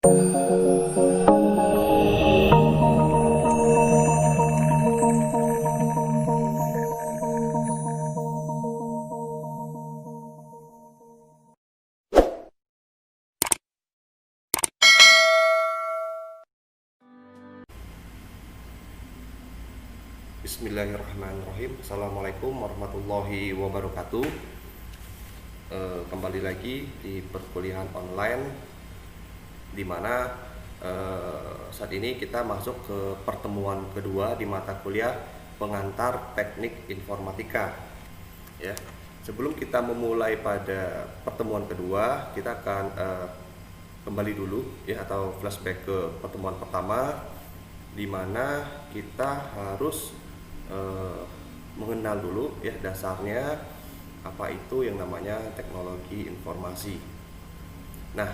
Bismillahirrahmanirrahim. Assalamualaikum warahmatullahi wabarakatuh. Kembali lagi di perkuliahan online, di mana saat ini kita masuk ke pertemuan kedua di mata kuliah pengantar teknik informatika. Ya, sebelum kita memulai pada pertemuan kedua, kita akan kembali dulu ya, atau flashback ke pertemuan pertama, di mana kita harus mengenal dulu ya dasarnya apa itu yang namanya teknologi informasi. Nah,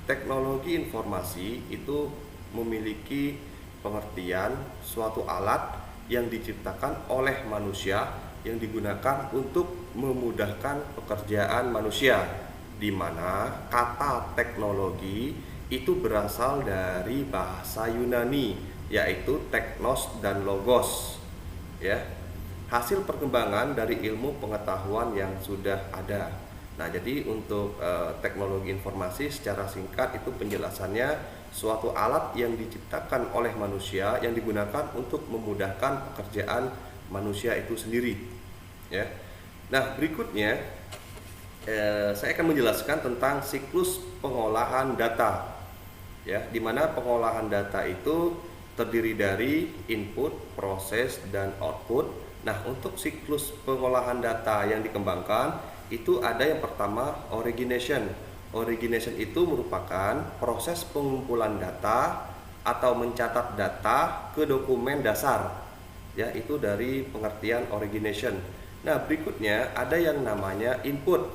teknologi informasi itu memiliki pengertian suatu alat yang diciptakan oleh manusia yang digunakan untuk memudahkan pekerjaan manusia, di mana kata teknologi itu berasal dari bahasa Yunani, yaitu teknos dan logos. Ya, hasil perkembangan dari ilmu pengetahuan yang sudah ada. Nah, jadi untuk teknologi informasi secara singkat itu penjelasannya suatu alat yang diciptakan oleh manusia yang digunakan untuk memudahkan pekerjaan manusia itu sendiri. Ya. Nah, berikutnya saya akan menjelaskan tentang siklus pengolahan data. Ya, di mana pengolahan data itu terdiri dari input, proses, dan output. Nah, untuk siklus pengolahan data yang dikembangkan itu ada yang pertama origination. Origination itu merupakan proses pengumpulan data atau mencatat data ke dokumen dasar. Ya, itu dari pengertian origination. Nah, berikutnya ada yang namanya input.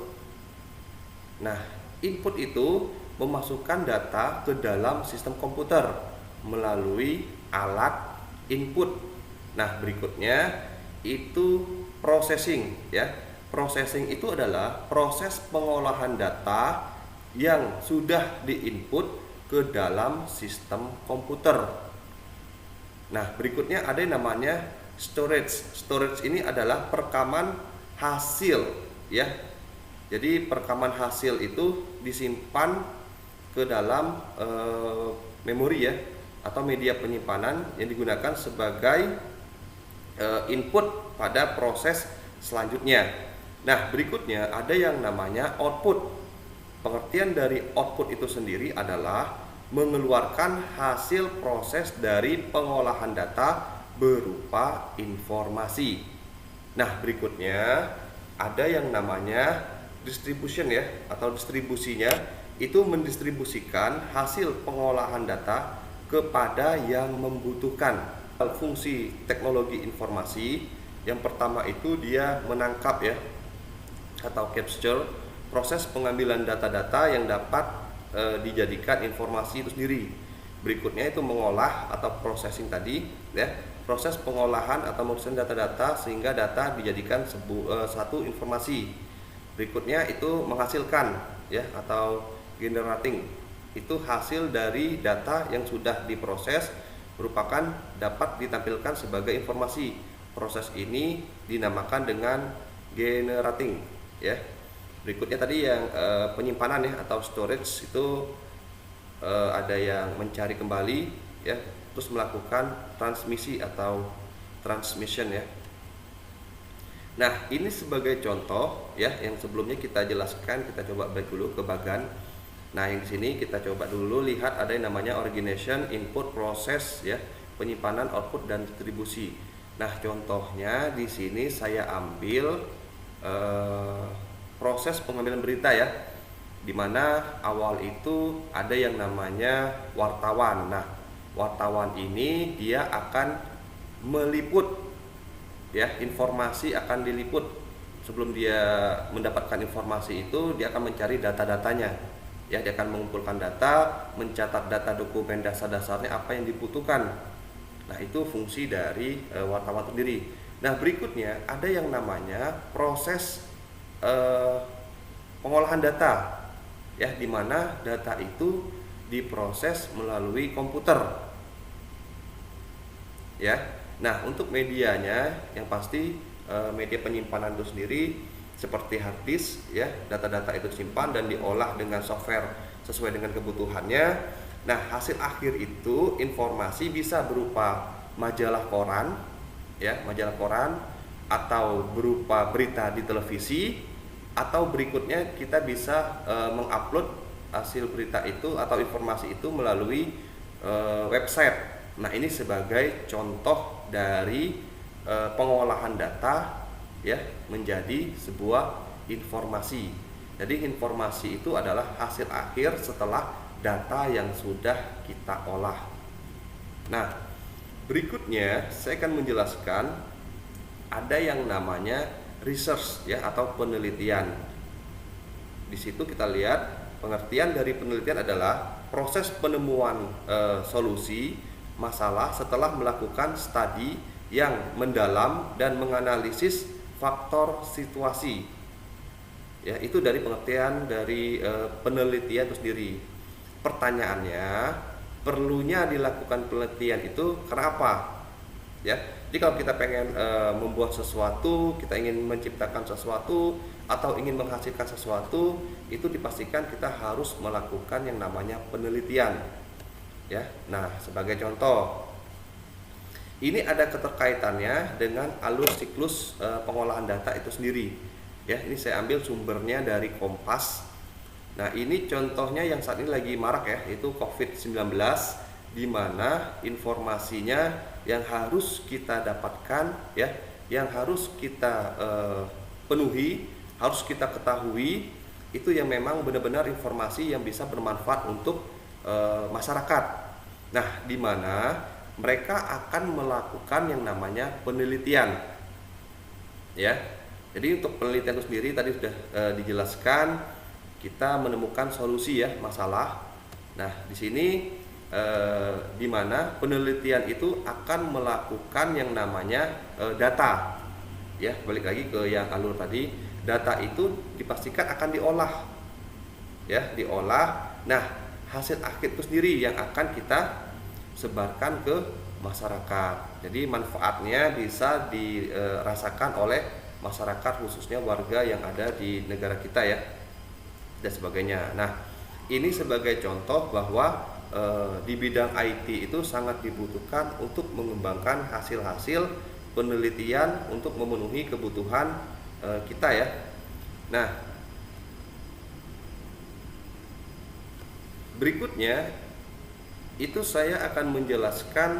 Nah, input itu memasukkan data ke dalam sistem komputer melalui alat input. Nah, berikutnya itu processing ya. Processing itu adalah proses pengolahan data yang sudah diinput ke dalam sistem komputer. Nah, berikutnya ada yang namanya storage. Storage ini adalah perekaman hasil ya. Jadi perekaman hasil itu disimpan ke dalam memori ya, atau media penyimpanan yang digunakan sebagai input pada proses selanjutnya. Nah, berikutnya ada yang namanya output. Pengertian dari output itu sendiri adalah mengeluarkan hasil proses dari pengolahan data berupa informasi. Nah, berikutnya ada yang namanya distribution ya, atau distribusinya itu mendistribusikan hasil pengolahan data kepada yang membutuhkan. Fungsi teknologi informasi yang pertama itu dia menangkap ya, atau capture, proses pengambilan data-data yang dapat dijadikan informasi itu sendiri. Berikutnya itu mengolah atau processing tadi ya, proses pengolahan atau memproses data-data sehingga data dijadikan satu informasi. Berikutnya itu menghasilkan ya, atau generating, itu hasil dari data yang sudah diproses merupakan dapat ditampilkan sebagai informasi. Proses ini dinamakan dengan generating ya. Berikutnya tadi yang penyimpanan ya, atau storage itu ada yang mencari kembali ya, terus melakukan transmisi atau transmission ya. Nah, ini sebagai contoh ya, yang sebelumnya kita jelaskan, kita coba back dulu ke bagan. Nah, yang di sini kita coba dulu lihat ada yang namanya origination, input, proses ya, penyimpanan, output, dan distribusi. Nah, contohnya di sini saya ambil proses pengambilan berita ya, dimana awal itu ada yang namanya wartawan. Nah, wartawan ini dia akan meliput ya, informasi akan diliput. Sebelum dia mendapatkan informasi itu, dia akan mencari data-datanya. Ya, dia akan mengumpulkan data, mencatat data dokumen dasar-dasarnya apa yang dibutuhkan. Nah, itu fungsi dari wartawan sendiri. Nah, berikutnya ada yang namanya proses pengolahan data. Ya, di mana data itu diproses melalui komputer. Ya. Nah, untuk medianya yang pasti media penyimpanan itu sendiri seperti hard disk ya, data-data itu disimpan dan diolah dengan software sesuai dengan kebutuhannya. Nah, hasil akhir itu informasi bisa berupa majalah koran ya, majalah koran, atau berupa berita di televisi, atau berikutnya kita bisa mengupload hasil berita itu atau informasi itu melalui website. Nah, ini sebagai contoh dari pengolahan data ya menjadi sebuah informasi. Jadi informasi itu adalah hasil akhir setelah data yang sudah kita olah. Nah, berikutnya saya akan menjelaskan ada yang namanya research ya atau penelitian. Di situ kita lihat pengertian dari penelitian adalah proses penemuan solusi masalah setelah melakukan studi yang mendalam dan menganalisis faktor situasi. Ya, itu dari pengertian dari penelitian itu sendiri. Pertanyaannya, perlunya dilakukan penelitian itu kenapa? Ya, jadi kalau kita pengen membuat sesuatu, kita ingin menciptakan sesuatu atau ingin menghasilkan sesuatu, itu dipastikan kita harus melakukan yang namanya penelitian. Ya, nah sebagai contoh, ini ada keterkaitannya dengan alur siklus pengolahan data itu sendiri. Ya, ini saya ambil sumbernya dari Kompas. Nah, ini contohnya yang saat ini lagi marak ya, itu COVID-19, di mana informasinya yang harus kita dapatkan ya, yang harus kita penuhi, harus kita ketahui, itu yang memang benar-benar informasi yang bisa bermanfaat untuk masyarakat. Nah, di mana mereka akan melakukan yang namanya penelitian. Ya. Jadi untuk penelitian itu sendiri tadi sudah dijelaskan, kita menemukan solusi ya masalah. Nah, di sini di mana penelitian itu akan melakukan yang namanya data. Ya, balik lagi ke yang alur tadi, data itu dipastikan akan diolah. Ya, diolah. Nah, hasil akhir itu sendiri yang akan kita sebarkan ke masyarakat. Jadi manfaatnya bisa dirasakan oleh masyarakat, khususnya warga yang ada di negara kita ya, dan sebagainya. Nah, ini sebagai contoh bahwa di bidang IT itu sangat dibutuhkan untuk mengembangkan hasil-hasil penelitian untuk memenuhi kebutuhan kita ya. Nah, berikutnya itu saya akan menjelaskan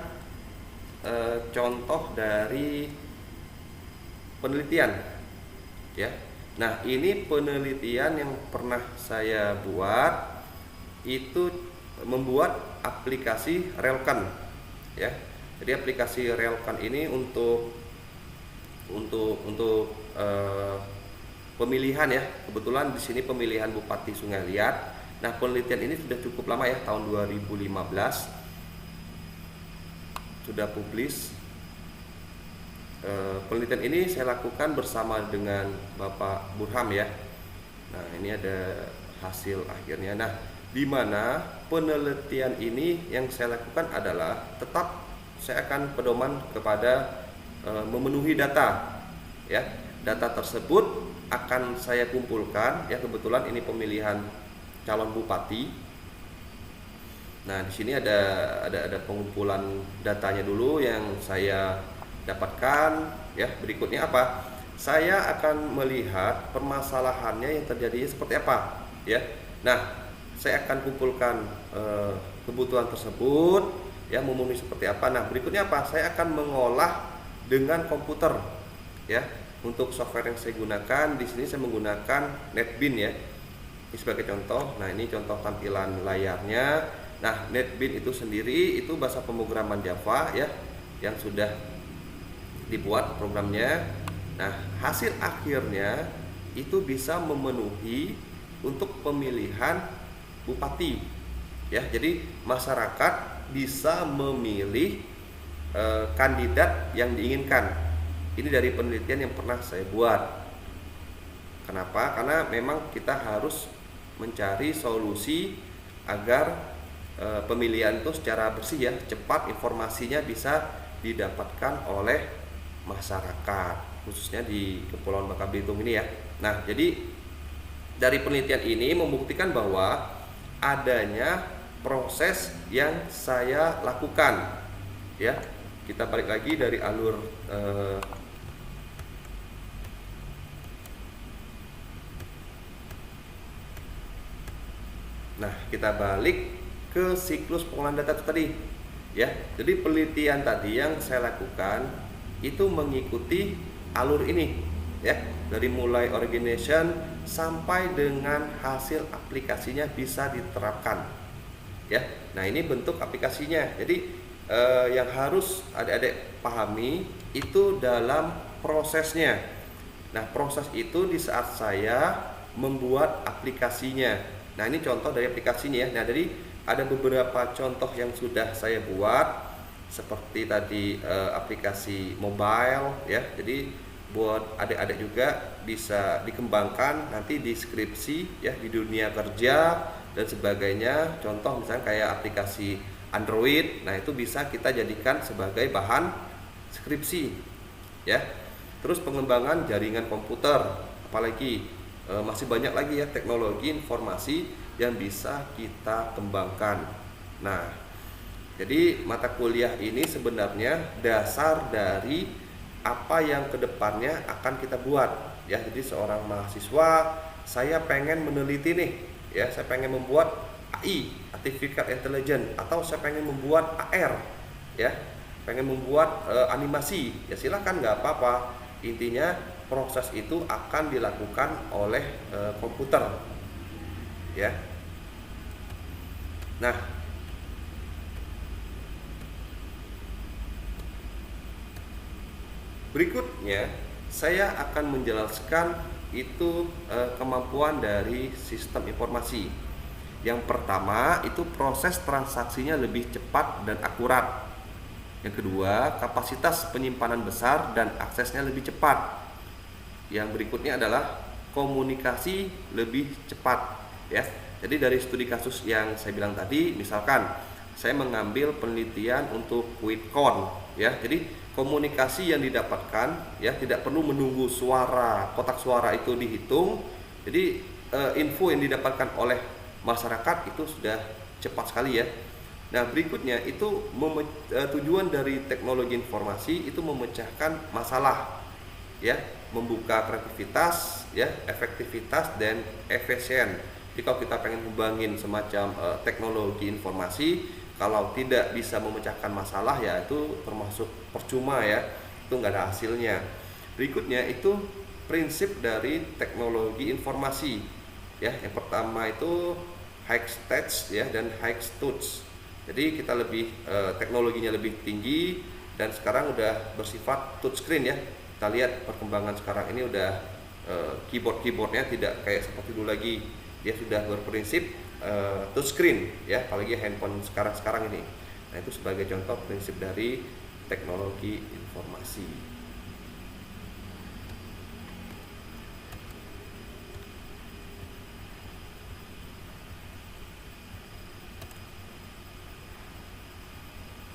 contoh dari penelitian ya. Nah, ini penelitian yang pernah saya buat, itu membuat aplikasi Relkan ya. Jadi aplikasi Relkan ini untuk pemilihan ya. Kebetulan di sini pemilihan Bupati Sungai Liat. Nah, penelitian ini sudah cukup lama ya, tahun 2015 sudah publis. Penelitian ini saya lakukan bersama dengan Bapak Burham ya. Nah, ini ada hasil akhirnya. Nah, di mana penelitian ini yang saya lakukan adalah tetap saya akan pedoman kepada memenuhi data ya. Data tersebut akan saya kumpulkan ya, kebetulan ini pemilihan calon bupati. Nah, di sini ada pengumpulan datanya dulu yang saya dapatkan ya. Berikutnya apa? Saya akan melihat permasalahannya yang terjadi seperti apa ya. Nah, saya akan kumpulkan kebutuhan tersebut ya, memenuhi seperti apa. Nah, berikutnya apa? Saya akan mengolah dengan komputer ya. Untuk software yang saya gunakan di sini saya menggunakan NetBeans ya. Ini sebagai contoh. Nah, ini contoh tampilan layarnya. Nah, NetBeans itu sendiri itu bahasa pemrograman Java ya, yang sudah dibuat programnya. Nah, hasil akhirnya itu bisa memenuhi untuk pemilihan bupati ya. Jadi masyarakat bisa memilih kandidat yang diinginkan. Ini dari penelitian yang pernah saya buat. Kenapa? Karena memang kita harus mencari solusi agar pemilihan itu secara bersih ya, cepat, informasinya bisa didapatkan oleh masyarakat, khususnya di Kepulauan Bangka Belitung ini ya. Nah, jadi dari penelitian ini membuktikan bahwa adanya proses yang saya lakukan ya. Kita balik lagi dari alur nah, kita balik ke siklus pengolahan data tadi ya. Jadi penelitian tadi yang saya lakukan itu mengikuti alur ini ya, dari mulai origination sampai dengan hasil aplikasinya bisa diterapkan ya. Nah, ini bentuk aplikasinya. Jadi yang harus adik-adik pahami itu dalam prosesnya. Nah, proses itu di saat saya membuat aplikasinya. Nah, ini contoh dari aplikasinya ya. Nah, jadi ada beberapa contoh yang sudah saya buat, seperti tadi aplikasi mobile ya. Jadi buat adik-adik juga bisa dikembangkan nanti di skripsi ya, di dunia kerja dan sebagainya. Contoh misalnya kayak aplikasi Android, nah itu bisa kita jadikan sebagai bahan skripsi ya. Terus pengembangan jaringan komputer, apalagi masih banyak lagi ya teknologi informasi yang bisa kita kembangkan. Nah, jadi mata kuliah ini sebenarnya dasar dari apa yang kedepannya akan kita buat ya. Jadi seorang mahasiswa, saya pengen meneliti nih ya, saya pengen membuat AI, Artificial Intelligence, atau saya pengen membuat AR ya, pengen membuat animasi ya, silahkan, nggak apa-apa. Intinya proses itu akan dilakukan oleh komputer ya. Nah, berikutnya saya akan menjelaskan itu kemampuan dari sistem informasi. Yang pertama itu proses transaksinya lebih cepat dan akurat. Yang kedua, kapasitas penyimpanan besar dan aksesnya lebih cepat. Yang berikutnya adalah komunikasi lebih cepat ya. Jadi dari studi kasus yang saya bilang tadi, misalkan saya mengambil penelitian untuk QuickCon ya. Jadi komunikasi yang didapatkan ya tidak perlu menunggu suara, kotak suara itu dihitung. Jadi info yang didapatkan oleh masyarakat itu sudah cepat sekali ya. Nah, berikutnya itu tujuan dari teknologi informasi itu memecahkan masalah ya, membuka kreativitas ya, efektivitas dan efisien. Jadi kalau kita pengen ngembangin semacam teknologi informasi, kalau tidak bisa memecahkan masalah ya itu termasuk percuma ya, itu nggak ada hasilnya. Berikutnya itu prinsip dari teknologi informasi ya. Yang pertama itu high stage ya dan high touch. Jadi kita lebih teknologinya lebih tinggi dan sekarang udah bersifat touchscreen ya. Kita lihat perkembangan sekarang ini udah keyboardnya tidak kayak seperti dulu lagi. Dia sudah berprinsip touchscreen ya, apalagi handphone sekarang ini. Nah, itu sebagai contoh prinsip dari teknologi informasi.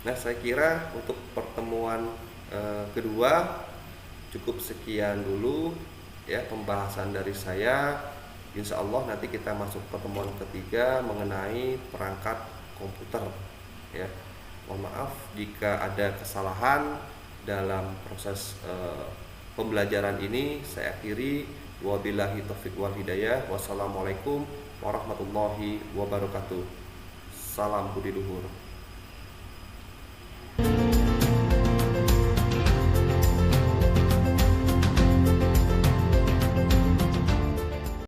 Nah, saya kira untuk pertemuan kedua cukup sekian dulu ya pembahasan dari saya. Insya Allah nanti kita masuk pertemuan ketiga mengenai perangkat komputer ya. Mohon maaf jika ada kesalahan dalam proses pembelajaran ini. Saya akhiri, wabillahi taufiq wal hidayah. Wassalamualaikum warahmatullahi wabarakatuh. Salam budi luhur.